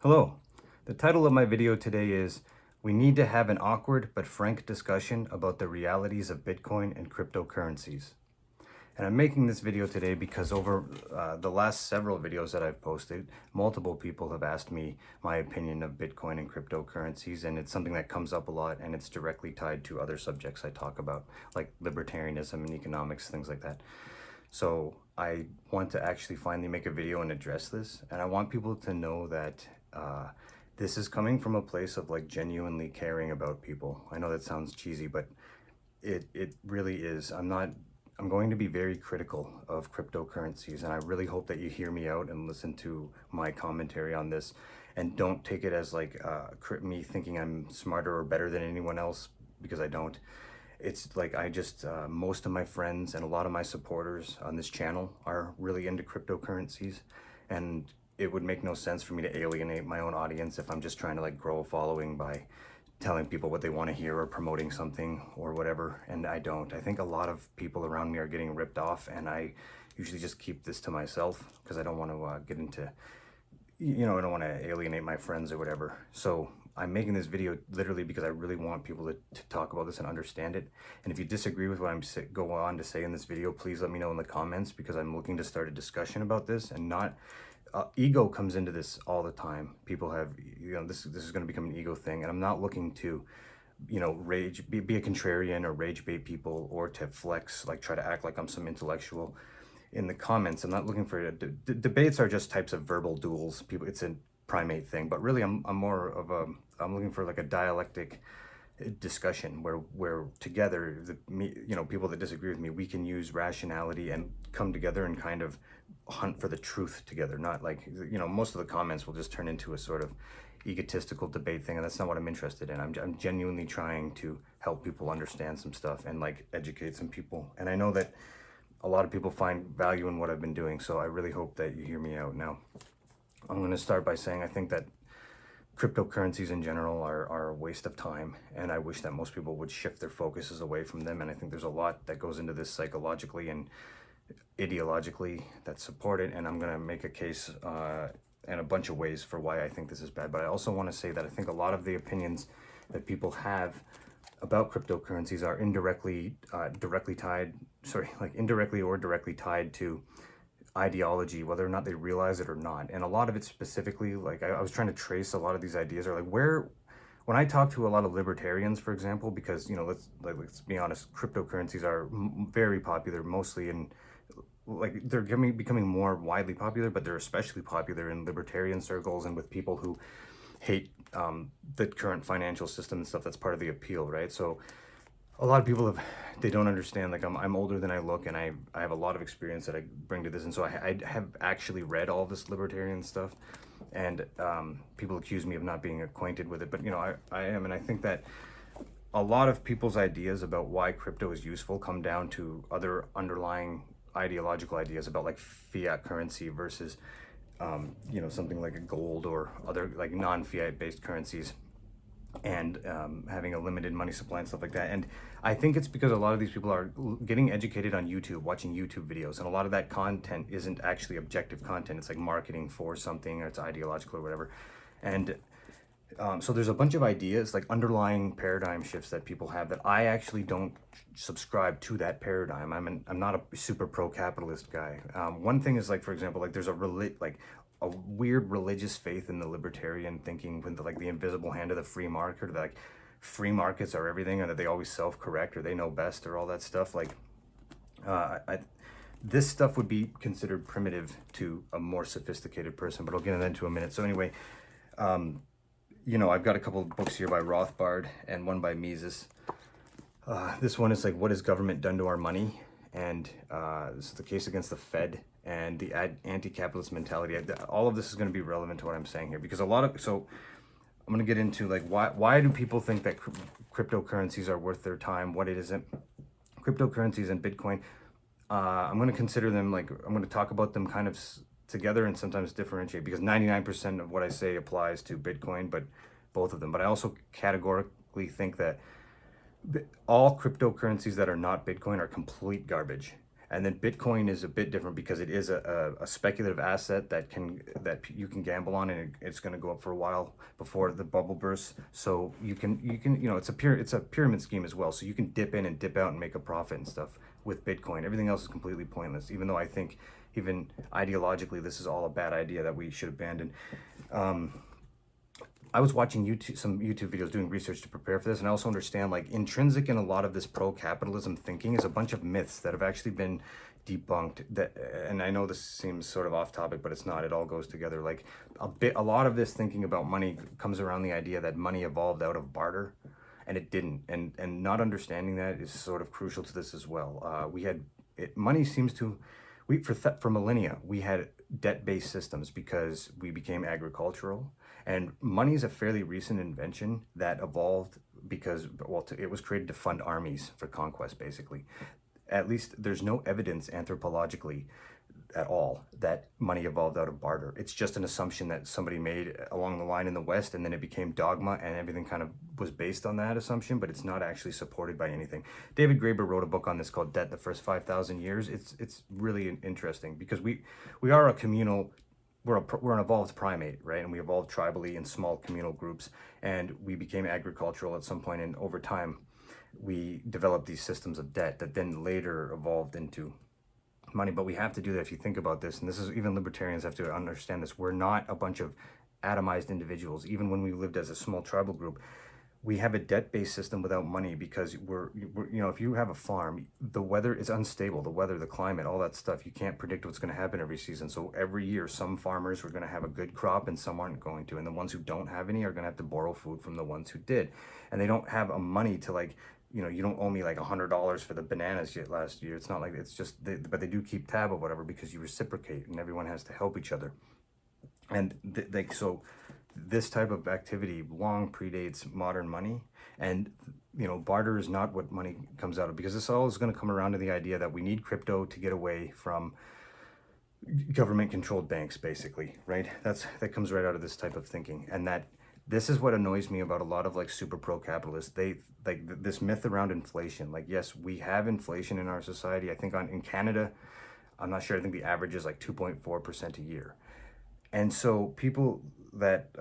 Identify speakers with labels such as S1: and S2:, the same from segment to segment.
S1: Hello. The title of my video today is We Need to Have an Awkward but Frank Discussion About the Realities of Bitcoin and Cryptocurrencies. And I'm making this video today because over the last several videos that I've posted, multiple people have asked me my opinion of Bitcoin and cryptocurrencies, and it's something that comes up a lot, and it's directly tied to other subjects I talk about, like libertarianism and economics, things like that. So I want to actually finally make a video and address this, and I want people to know that this is coming from a place of like genuinely caring about people. I know that sounds cheesy, but it really is. I'm going to be very critical of cryptocurrencies, and I really hope that you hear me out and listen to my commentary on this, and don't take it as like me thinking I'm smarter or better than anyone else, because I don't. It's like most of my friends and a lot of my supporters on this channel are really into cryptocurrencies, and it would make no sense for me to alienate my own audience if I'm just trying to like grow a following by telling people what they want to hear or promoting something or whatever. And I don't. I think a lot of people around me are getting ripped off, and I usually just keep this to myself because I don't want to get into, I don't want to alienate my friends or whatever. So I'm making this video literally because I really want people to talk about this and understand it. And if you disagree with what I'm go on to say in this video, please let me know in the comments, because I'm looking to start a discussion about this, and not ego comes into this all the time. People have, this is going to become an ego thing, and I'm not looking to, be a contrarian or rage bait people, or to flex, like try to act like I'm some intellectual in the comments. I'm not looking for debates are just types of verbal duels. People, it's a primate thing, but really I'm more of I'm looking for like a dialectic discussion where together people that disagree with me, we can use rationality and come together and kind of hunt for the truth together. Not like, most of the comments will just turn into a sort of egotistical debate thing, and that's not what I'm interested in. I'm genuinely trying to help people understand some stuff and like educate some people, and I know that a lot of people find value in what I've been doing, so I really hope that you hear me out. Now, I'm going to start by saying I think that cryptocurrencies in general are a waste of time, and I wish that most people would shift their focuses away from them. And I think there's a lot that goes into this psychologically and ideologically that support it, and I'm going to make a case in a bunch of ways for why I think this is bad. But I also want to say that I think a lot of the opinions that people have about cryptocurrencies are indirectly or directly tied to ideology, whether or not they realize it or not. And a lot of it specifically, like I was trying to trace a lot of these ideas, are like when I talk to a lot of libertarians, for example, because let's be honest, cryptocurrencies are very popular, mostly in like they're becoming more widely popular, but they're especially popular in libertarian circles and with people who hate the current financial system and stuff. That's part of the appeal, right? So a lot of people they don't understand, like I'm older than I look, and I have a lot of experience that I bring to this, and so I have actually read all this libertarian stuff, and people accuse me of not being acquainted with it, but I am. And I think that a lot of people's ideas about why crypto is useful come down to other underlying ideological ideas about like fiat currency versus something like a gold or other like non-fiat based currencies, and having a limited money supply and stuff like that. And I think it's because a lot of these people are getting educated on YouTube, watching YouTube videos, and a lot of that content isn't actually objective content. It's like marketing for something, or it's ideological or whatever. And so there's a bunch of ideas, like underlying paradigm shifts that people have, that I actually don't subscribe to that paradigm. I'm not a super pro-capitalist guy. One thing is, like, for example, like there's a weird religious faith in the libertarian thinking, with the invisible hand of the free market, or like free markets are everything, or that they always self-correct, or they know best, or all that stuff. Like this stuff would be considered primitive to a more sophisticated person, but I'll get into that in a minute. So anyway, I've got a couple of books here by Rothbard and one by Mises. This one is like, What has government done to our money? And this is the case against the Fed and the anti-capitalist mentality. All of this is going to be relevant to what I'm saying here, because so I'm going to get into like why do people think that cryptocurrencies are worth their time, what it isn't. Cryptocurrencies and Bitcoin, I'm going to consider them, like I'm going to talk about them kind of together and sometimes differentiate, because 99% of what I say applies to Bitcoin, but both of them. But I also categorically think that all cryptocurrencies that are not Bitcoin are complete garbage. And then Bitcoin is a bit different because it is a speculative asset that you can gamble on, and it's going to go up for a while before the bubble bursts. So it's a pyramid scheme as well. So you can dip in and dip out and make a profit and stuff with Bitcoin. Everything else is completely pointless. Even though I think even ideologically this is all a bad idea that we should abandon. I was watching some YouTube videos doing research to prepare for this, and I also understand like intrinsic in a lot of this pro-capitalism thinking is a bunch of myths that have actually been debunked. And I know this seems sort of off topic, but it's not. It all goes together. Like a lot of this thinking about money comes around the idea that money evolved out of barter, and it didn't. And not understanding that is sort of crucial to this as well. Money seems to for millennia we had debt-based systems because we became agricultural, and money is a fairly recent invention that evolved because it was created to fund armies for conquest. Basically, at least there's no evidence anthropologically at all that money evolved out of barter. It's just an assumption that somebody made along the line in the West, and then it became dogma, and everything kind of was based on that assumption, but it's not actually supported by anything. David Graeber wrote a book on this called Debt: The First 5,000 Years. It's really interesting because we are a communal. We're an evolved primate, right? And we evolved tribally in small communal groups, and we became agricultural at some point, and over time we developed these systems of debt that then later evolved into money. But we have to do that. If you think about this, and this is, even libertarians have to understand this, we're not a bunch of atomized individuals. Even when we lived as a small tribal group, we have a debt-based system without money because we're if you have a farm, the weather is unstable, the climate, all that stuff. You can't predict what's going to happen every season. So every year, some farmers are going to have a good crop and some aren't going to. And the ones who don't have any are going to have to borrow food from the ones who did. And they don't have a money to like, you don't owe me like $100 for the bananas yet last year. It's not like, it's just, but they do keep tab of whatever because you reciprocate and everyone has to help each other. And so this type of activity long predates modern money, and barter is not what money comes out of, because this all is going to come around to the idea that we need crypto to get away from government controlled banks, basically, right? That comes right out of this type of thinking. And that this is what annoys me about a lot of like super pro capitalists. They like this myth around inflation. Like, yes, we have inflation in our society. I think in Canada, I'm not sure, I think the average is like 2.4% a year. And so people that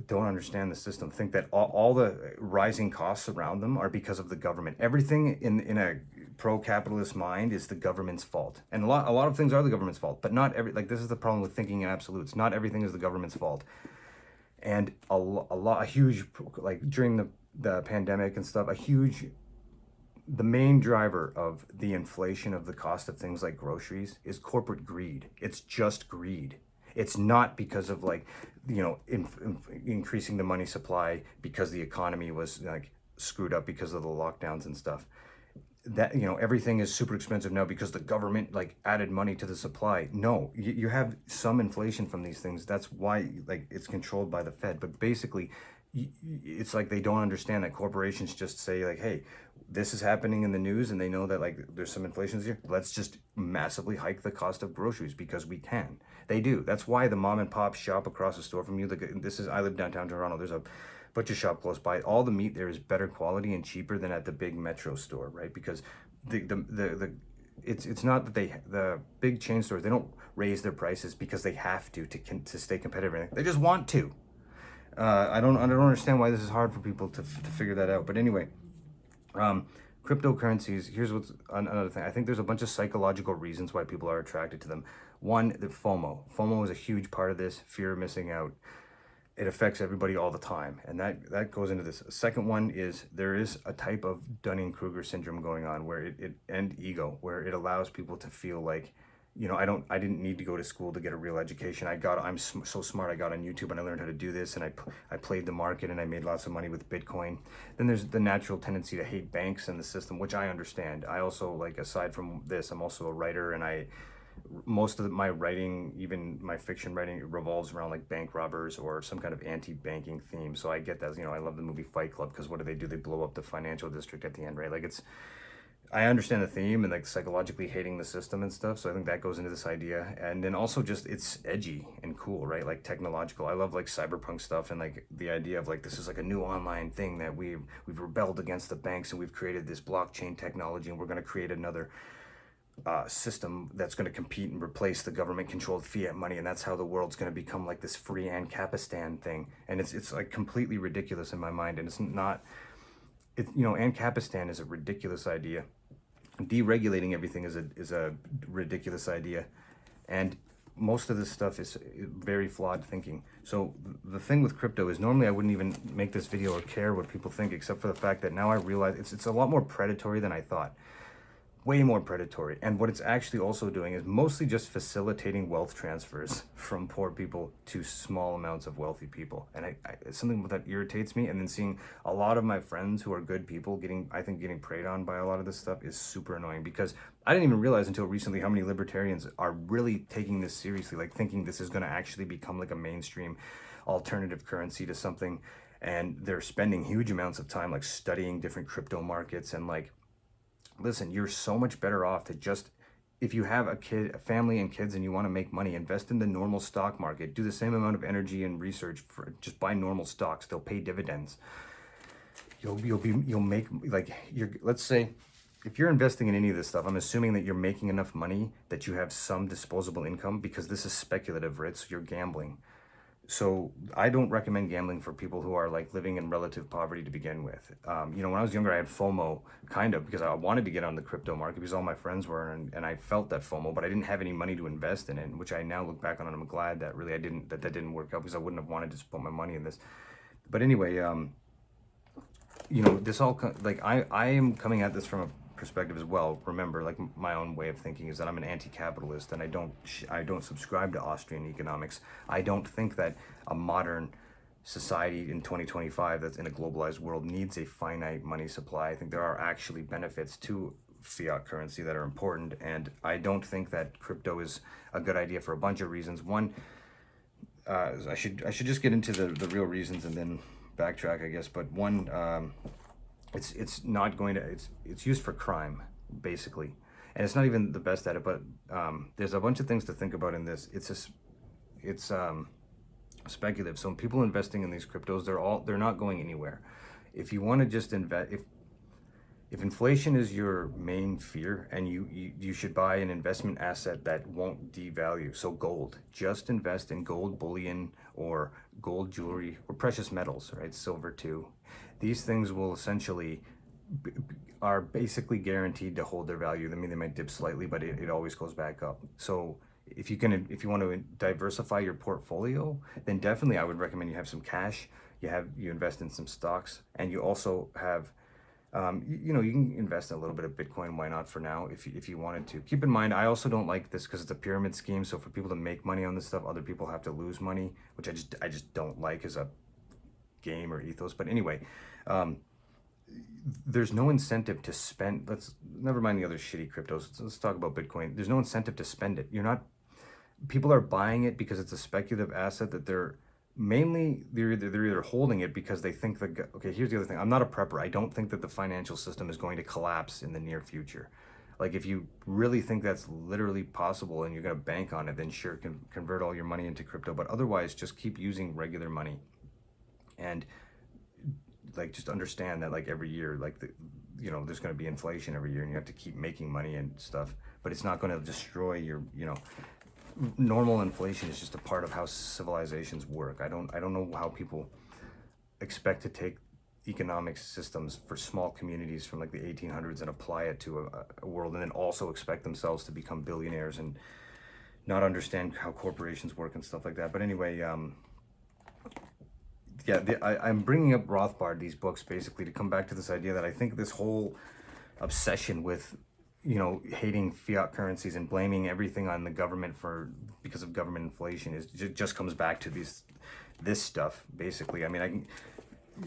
S1: don't understand the system think that all the rising costs around them are because of the government. Everything in a pro-capitalist mind is the government's fault. And a lot of things are the government's fault, but not every, like, this is the problem with thinking in absolutes. Not everything is the government's fault. And a huge, like during the pandemic and stuff, the main driver of the inflation of the cost of things like groceries is corporate greed. It's just greed. It's not because of like, increasing the money supply because the economy was like screwed up because of the lockdowns and stuff. That, everything is super expensive now because the government like added money to the supply. No, you have some inflation from these things. That's why like it's controlled by the Fed. But basically, it's like they don't understand that corporations just say like, hey, this is happening in the news, and they know that like there's some inflation here. Let's just massively hike the cost of groceries because we can. They do. That's why the mom and pop shop across the store from you. I live downtown Toronto. There's a butcher shop close by. All the meat there is better quality and cheaper than at the big metro store, right? Because it's not that the big chain stores, they don't raise their prices because they have to stay competitive. They just want to. I don't understand why this is hard for people to figure that out. But anyway, cryptocurrencies, here's what's another thing. I think there's a bunch of psychological reasons why people are attracted to them. One, the FOMO. FOMO is a huge part of this, fear of missing out. It affects everybody all the time, and that goes into this. Second one is there is a type of Dunning-Kruger syndrome going on where and ego, where it allows people to feel like, I didn't need to go to school to get a real education. I'm so smart. I got on YouTube and I learned how to do this, and I played the market and I made lots of money with Bitcoin. Then there's the natural tendency to hate banks and the system, which I understand. I also, like, aside from this, I'm also a writer, and most of my writing, even my fiction writing, revolves around like bank robbers or some kind of anti-banking theme. So I get that. I love the movie Fight Club because what do? They blow up the financial district at the end, right? Like, I understand the theme and like psychologically hating the system and stuff. So I think that goes into this idea. And then also just it's edgy and cool, right? Like technological. I love like cyberpunk stuff and like the idea of like this is like a new online thing that we've rebelled against the banks and we've created this blockchain technology and we're going to create another system that's going to compete and replace the government-controlled fiat money, and that's how the world's going to become like this free Ancapistan thing. And it's like completely ridiculous in my mind, and it's not. Ancapistan is a ridiculous idea. Deregulating everything is a ridiculous idea, and most of this stuff is very flawed thinking. So the thing with crypto is, normally I wouldn't even make this video or care what people think, except for the fact that now I realize it's a lot more predatory than I thought. Way more predatory. And what it's actually also doing is mostly just facilitating wealth transfers from poor people to small amounts of wealthy people. And it's something that irritates me. And then seeing a lot of my friends who are good people getting preyed on by a lot of this stuff is super annoying, because I didn't even realize until recently how many libertarians are really taking this seriously, like thinking this is going to actually become like a mainstream alternative currency to something. And they're spending huge amounts of time like studying different crypto markets. And like, listen, you're so much better off to just, if you have a family and kids and you want to make money, invest in the normal stock market, do the same amount of energy and research for just buy normal stocks. They'll pay dividends. You'll make, like, let's say if you're investing in any of this stuff, I'm assuming that you're making enough money that you have some disposable income, because this is speculative, right? So you're gambling. So I don't recommend gambling for people who are like living in relative poverty to begin with. When I was younger, I had FOMO, kind of, because I wanted to get on the crypto market because all my friends were, and I felt that FOMO, but I didn't have any money to invest in it, which I now look back on and I'm glad that really that didn't work out, because I wouldn't have wanted to put my money in this. But anyway, this all, like, I am coming at this from a perspective as well. Remember, like, my own way of thinking is that I'm an anti-capitalist, and I don't subscribe to Austrian economics. I don't think that a modern society in 2025 that's in a globalized world needs a finite money supply. I think there are actually benefits to fiat currency that are important, and I don't think that crypto is a good idea for a bunch of reasons. One, I should just get into the real reasons and then backtrack, I guess. But one, it's not going to, it's used for crime, basically, and it's not even the best at it. But there's a bunch of things to think about in this. It's speculative. So people investing in these cryptos, they're not going anywhere. If you want to just invest, if inflation is your main fear, and you should buy an investment asset that won't devalue, so gold, just invest in gold bullion or gold jewelry or precious metals, right? Silver too. These things will essentially are basically guaranteed to hold their value. I mean, they might dip slightly, but it always goes back up. So if you want to diversify your portfolio, then definitely I would recommend you have some cash, you invest in some stocks, and you also have, you can invest in a little bit of Bitcoin. Why not for now, if you wanted to. Keep in mind, I also don't like this because it's a pyramid scheme. So for people to make money on this stuff, other people have to lose money, which I just don't like as a game or ethos. But anyway, there's no incentive to spend. Let's never mind the other shitty cryptos. Let's talk about Bitcoin. There's no incentive to spend it. People are buying it because it's a speculative asset that they're either holding it because they think okay, here's the other thing. I'm not a prepper. I don't think that the financial system is going to collapse in the near future. Like, if you really think that's literally possible and you're going to bank on it, then sure, convert all your money into crypto. But otherwise, just keep using regular money. And like, just understand that, like, every year, like, there's going to be inflation every year, and you have to keep making money and stuff, but it's not going to destroy your, normal inflation is just a part of how civilizations work. I don't know how people expect to take economic systems for small communities from like the 1800s and apply it to a world, and then also expect themselves to become billionaires and not understand how corporations work and stuff like that. But anyway, I'm bringing up Rothbard, these books, basically to come back to this idea that I think this whole obsession with, hating fiat currencies and blaming everything on the government because of government inflation just comes back to this stuff, basically. I mean,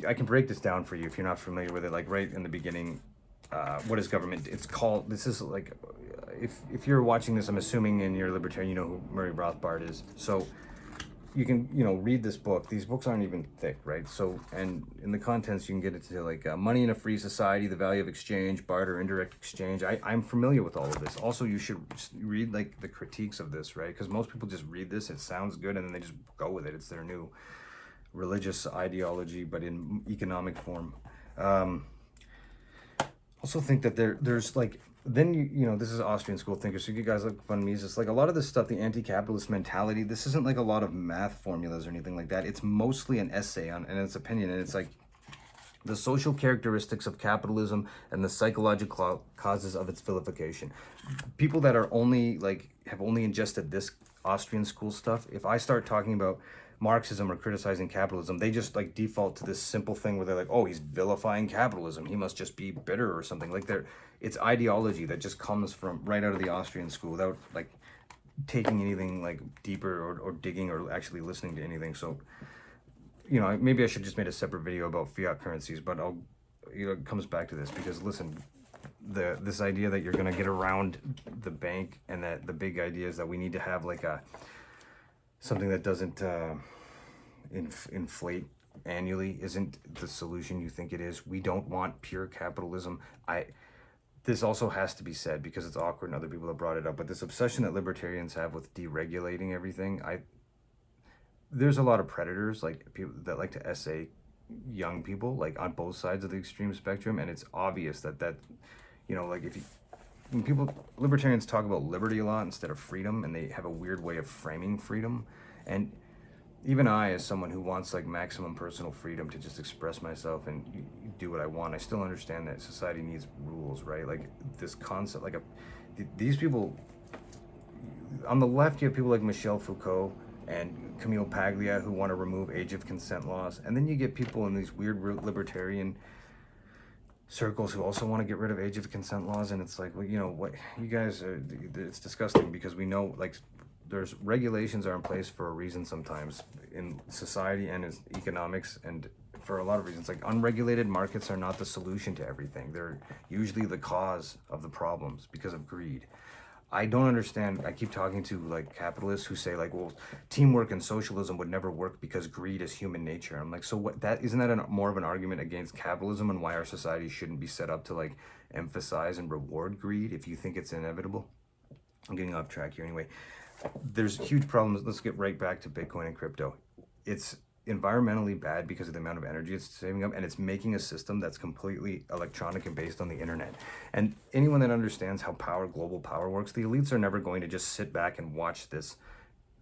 S1: I can break this down for you if you're not familiar with it. Like, right in the beginning, what is government? This is like, if you're watching this, I'm assuming, and you're a libertarian, you know who Murray Rothbard is. So you can, read this book. These books aren't even thick, right? So, and in the contents, you can get into like money in a free society, the value of exchange, barter, indirect exchange. I'm familiar with all of this. Also, you should read like the critiques of this, right? Because most people just read this, it sounds good, and then they just go with it. It's their new religious ideology, but in economic form. also think that there's like, then you know, this is Austrian school thinkers, so you guys look fun me. It's like a lot of this stuff, the anti-capitalist mentality, this isn't like a lot of math formulas or anything like that. It's mostly an essay on and its opinion, and it's like the social characteristics of capitalism and the psychological causes of its vilification. People that are only like have only ingested this Austrian school stuff, if I start talking about Marxism or criticizing capitalism, they just like default to this simple thing where they're like, oh, he's vilifying capitalism, he must just be bitter or something. Like it's ideology that just comes from right out of the Austrian school without like taking anything like deeper or digging or actually listening to anything. So you know, maybe I should just made a separate video about fiat currencies, but I'll, you know, it comes back to this because listen, this idea that you're gonna get around the bank and that the big idea is that we need to have like a something that doesn't inflate annually isn't the solution you think it is. We don't want pure capitalism. This also has to be said because it's awkward and other people have brought it up, but this obsession that libertarians have with deregulating everything, there's a lot of predators like people that like to essay young people like on both sides of the extreme spectrum, and it's obvious that you know, like if you when people libertarians talk about liberty a lot instead of freedom, and they have a weird way of framing freedom, and even I, as someone who wants like maximum personal freedom to just express myself and do what I want, I still understand that society needs rules, right? Like this concept, like these people on the left, you have people like Michel Foucault and Camille Paglia who want to remove age of consent laws, and then you get people in these weird libertarian circles who also want to get rid of age of consent laws. And it's like, well, you know what, you guys are, it's disgusting because we know like there's regulations are in place for a reason sometimes in society and in economics, and for a lot of reasons. Like unregulated markets are not the solution to everything. They're usually the cause of the problems because of greed. I don't understand. I keep talking to like capitalists who say like, well, teamwork and socialism would never work because greed is human nature. I'm like, so what, that isn't that more of an argument against capitalism and why our society shouldn't be set up to like emphasize and reward greed if you think it's inevitable? I'm getting off track here anyway. There's huge problems. Let's get right back to Bitcoin and crypto. It's environmentally bad because of the amount of energy it's saving up, and it's making a system that's completely electronic and based on the internet. And anyone that understands how global power works, the elites are never going to just sit back and watch this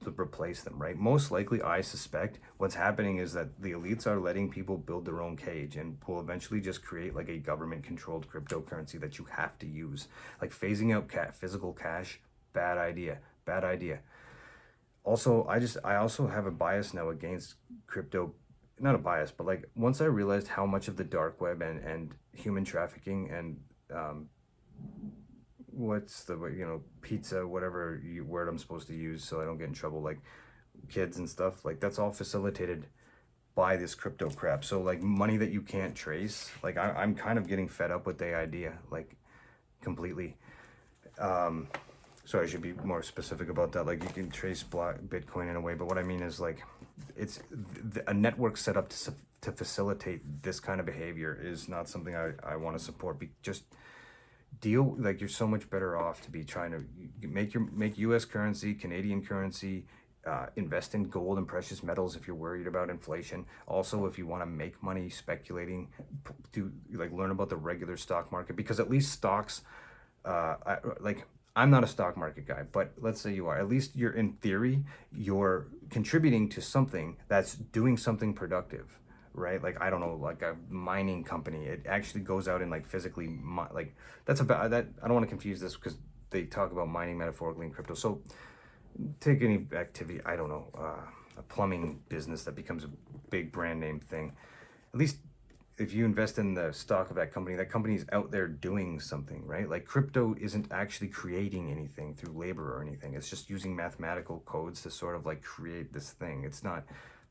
S1: to replace them, right? Most likely, I suspect what's happening is that the elites are letting people build their own cage and will eventually just create like a government controlled cryptocurrency that you have to use. Like phasing out physical cash, bad idea. Also, I also have a bias now against crypto. Not a bias, but like once I realized how much of the dark web and human trafficking and what's the, you know, pizza, whatever word I'm supposed to use so I don't get in trouble, like kids and stuff, like that's all facilitated by this crypto crap. So like money that you can't trace, like I'm kind of getting fed up with the idea, like completely. Sorry, I should be more specific about that. Like you can trace Bitcoin in a way, but what I mean is like it's a network set up to facilitate this kind of behavior is not something I want to support. Just deal, like you're so much better off to be trying to make U.S. currency, Canadian currency, invest in gold and precious metals if you're worried about inflation. Also, if you want to make money speculating, learn about the regular stock market, because at least stocks, I'm not a stock market guy, but let's say you are. At least you're, in theory, you're contributing to something that's doing something productive, right? Like, I don't know, like a mining company. It actually goes out and like physically, like that's about that. I don't want to confuse this because they talk about mining metaphorically in crypto. So take any activity, I don't know, a plumbing business that becomes a big brand name thing. At least if you invest in the stock of that company is out there doing something, right? Like crypto isn't actually creating anything through labor or anything. It's just using mathematical codes to sort of like create this thing. It's not,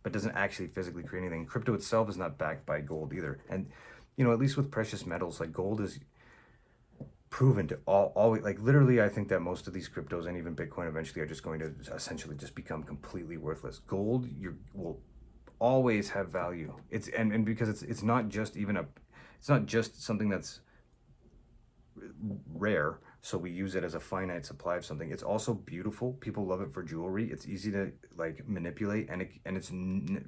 S1: but doesn't actually physically create anything. Crypto itself is not backed by gold either. And, you know, at least with precious metals, like gold is proven to always, like literally, I think that most of these cryptos and even Bitcoin eventually are just going to essentially just become completely worthless. Gold, will always have value. It's and because it's not just even it's not just something that's rare, so we use it as a finite supply of something. It's also beautiful. People love it for jewelry. It's easy to like manipulate, and it's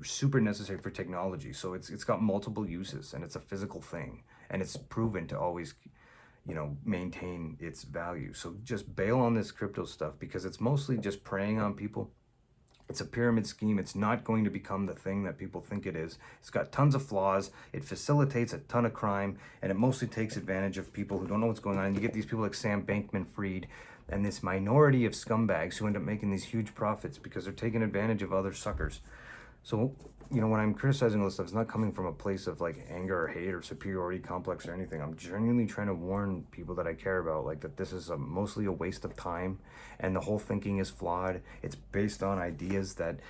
S1: super necessary for technology. So it's got multiple uses, and it's a physical thing, and it's proven to always maintain its value. So just bail on this crypto stuff, because it's mostly just preying on people. It's a pyramid scheme. It's not going to become the thing that people think it is. It's got tons of flaws. It facilitates a ton of crime, and it mostly takes advantage of people who don't know what's going on. And you get these people like Sam Bankman-Fried and this minority of scumbags who end up making these huge profits because they're taking advantage of other suckers. So, when I'm criticizing all this stuff, it's not coming from a place of like anger or hate or superiority complex or anything. I'm genuinely trying to warn people that I care about, like, that this is mostly a waste of time, and the whole thinking is flawed. It's based on ideas that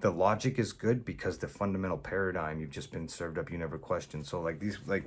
S1: the logic is good because the fundamental paradigm you've just been served up, you never question. So like these, like,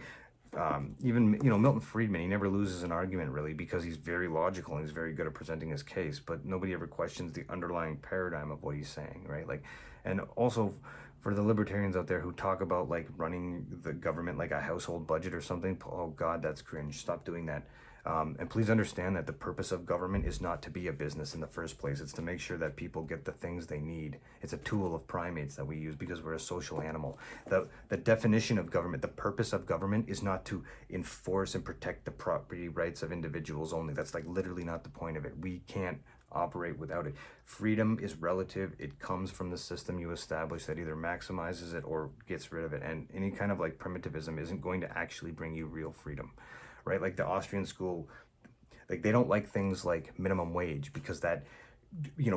S1: even Milton Friedman, he never loses an argument really, because he's very logical and he's very good at presenting his case, but nobody ever questions the underlying paradigm of what he's saying, right? Like, and also for the libertarians out there who talk about like running the government like a household budget or something, oh God, that's cringe. Stop doing that. And please understand that the purpose of government is not to be a business in the first place. It's to make sure that people get the things they need. It's a tool of primates that we use because we're a social animal. The definition of government, the purpose of government, is not to enforce and protect the property rights of individuals only. That's like literally not the point of it. We can't operate without it. Freedom is relative. It comes from the system you establish that either maximizes it or gets rid of it. And any kind of like primitivism isn't going to actually bring you real freedom. Right? Like the Austrian school, like they don't like things like minimum wage because that,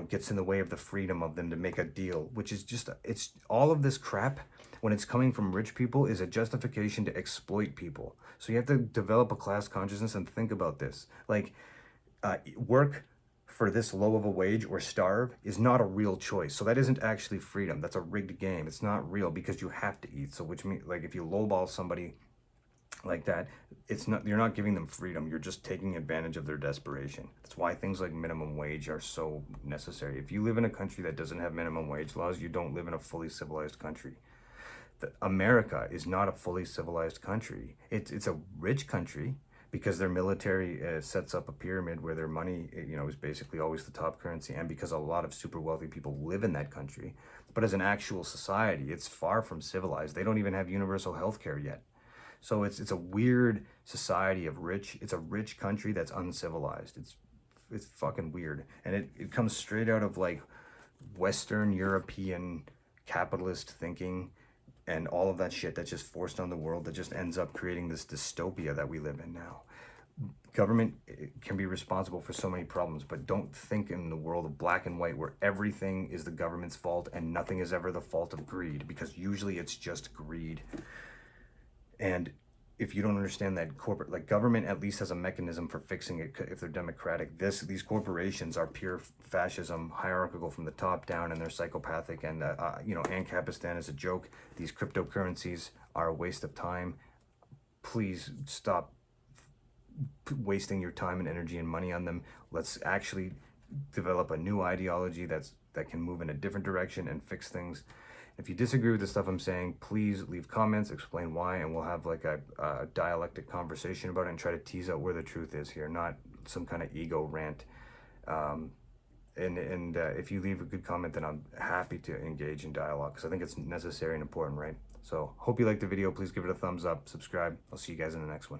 S1: gets in the way of the freedom of them to make a deal, which is just, it's all of this crap when it's coming from rich people is a justification to exploit people. So you have to develop a class consciousness and think about this. Like, work for this low of a wage or starve is not a real choice. So that isn't actually freedom. That's a rigged game. It's not real because you have to eat. So which means, like, if you lowball somebody like that, it's not, you're not giving them freedom, you're just taking advantage of their desperation. That's why things like minimum wage are so necessary. If you live in a country that doesn't have minimum wage laws, you don't live in a fully civilized country. America is not a fully civilized country. It's a rich country because their military sets up a pyramid where their money is basically always the top currency, and because a lot of super wealthy people live in that country. But as an actual society, it's far from civilized. They don't even have universal health care yet. So it's a weird society of rich. It's a rich country that's uncivilized. It's fucking weird. And it comes straight out of like Western European capitalist thinking and all of that shit that's just forced on the world that just ends up creating this dystopia that we live in now. Government can be responsible for so many problems, but don't think in the world of black and white where everything is the government's fault and nothing is ever the fault of greed, because usually it's just greed. And if you don't understand that government at least has a mechanism for fixing it if they're democratic. These corporations are pure fascism, hierarchical from the top down, and they're psychopathic. And Ancapistan is a joke. These cryptocurrencies are a waste of time. Please stop wasting your time and energy and money on them. Let's actually develop a new ideology that can move in a different direction and fix things. If you disagree with the stuff I'm saying, please leave comments, explain why, and we'll have like a dialectic conversation about it and try to tease out where the truth is here, not some kind of ego rant. If you leave a good comment, then I'm happy to engage in dialogue because I think it's necessary and important, right? So hope you liked the video. Please give it a thumbs up, subscribe. I'll see you guys in the next one.